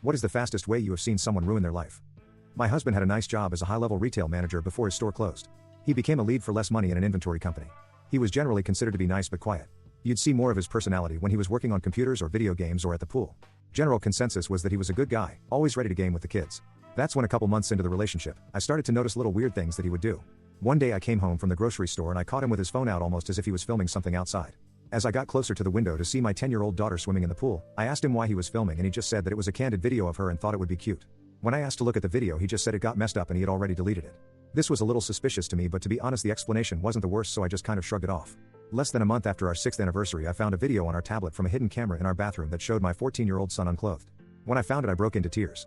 What is the fastest way you have seen someone ruin their life? My husband had a nice job as a high-level retail manager before his store closed. He became a lead for less money in an inventory company. He was generally considered to be nice but quiet. You'd see more of his personality when he was working on computers or video games or at the pool. General consensus was that he was a good guy, always ready to game with the kids. That's when a couple months into the relationship, I started to notice little weird things that he would do. One day I came home from the grocery store and I caught him with his phone out almost as if he was filming something outside. As I got closer to the window to see my 10-year-old daughter swimming in the pool, I asked him why he was filming and he just said that it was a candid video of her and thought it would be cute. When I asked to look at the video, he just said it got messed up and he had already deleted it. This was a little suspicious to me, but to be honest the explanation wasn't the worst, so I just kind of shrugged it off. Less than a month after our 6th anniversary, I found a video on our tablet from a hidden camera in our bathroom that showed my 14-year-old son unclothed. When I found it I broke into tears.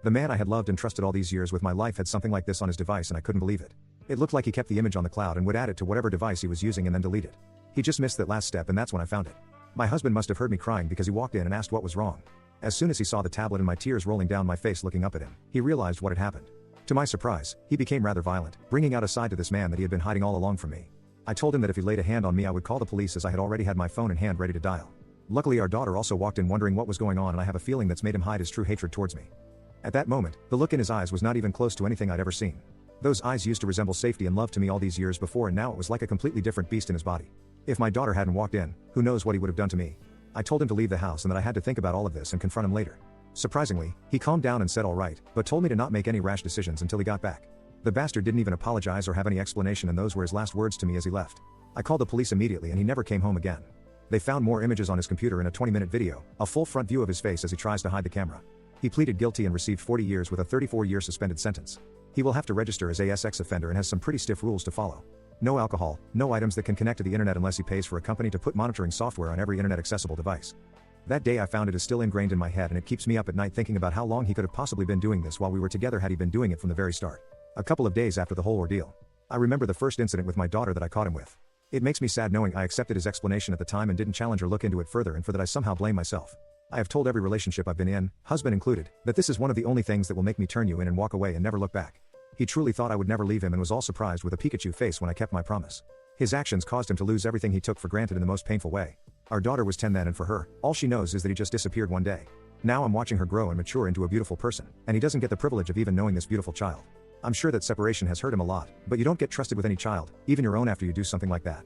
The man I had loved and trusted all these years with my life had something like this on his device and I couldn't believe it. It looked like he kept the image on the cloud and would add it to whatever device he was using and then delete it. He just missed that last step and that's when I found it. My husband must have heard me crying because he walked in and asked what was wrong. As soon as he saw the tablet and my tears rolling down my face looking up at him, he realized what had happened. To my surprise, he became rather violent, bringing out a side to this man that he had been hiding all along from me. I told him that if he laid a hand on me I would call the police, as I had already had my phone in hand ready to dial. Luckily our daughter also walked in wondering what was going on, and I have a feeling that's made him hide his true hatred towards me. At that moment, the look in his eyes was not even close to anything I'd ever seen. Those eyes used to resemble safety and love to me all these years before, and now it was like a completely different beast in his body. If my daughter hadn't walked in, who knows what he would have done to me. I told him to leave the house and that I had to think about all of this and confront him later. Surprisingly, he calmed down and said all right, but told me to not make any rash decisions until he got back. The bastard didn't even apologize or have any explanation, and those were his last words to me as he left. I called the police immediately and he never came home again. They found more images on his computer in a 20-minute video, a full front view of his face as he tries to hide the camera. He pleaded guilty and received 40 years with a 34-year suspended sentence. He will have to register as a sex offender and has some pretty stiff rules to follow. No alcohol, no items that can connect to the internet unless he pays for a company to put monitoring software on every internet-accessible device. That day I found it is still ingrained in my head, and it keeps me up at night thinking about how long he could have possibly been doing this while we were together had he been doing it from the very start. A couple of days after the whole ordeal, I remember the first incident with my daughter that I caught him with. It makes me sad knowing I accepted his explanation at the time and didn't challenge or look into it further, and for that I somehow blame myself. I have told every relationship I've been in, husband included, that this is one of the only things that will make me turn you in and walk away and never look back. He truly thought I would never leave him and was all surprised with a Pikachu face when I kept my promise. His actions caused him to lose everything he took for granted in the most painful way. Our daughter was 10 then, and for her, all she knows is that he just disappeared one day. Now I'm watching her grow and mature into a beautiful person, and he doesn't get the privilege of even knowing this beautiful child. I'm sure that separation has hurt him a lot, but you don't get trusted with any child, even your own, after you do something like that.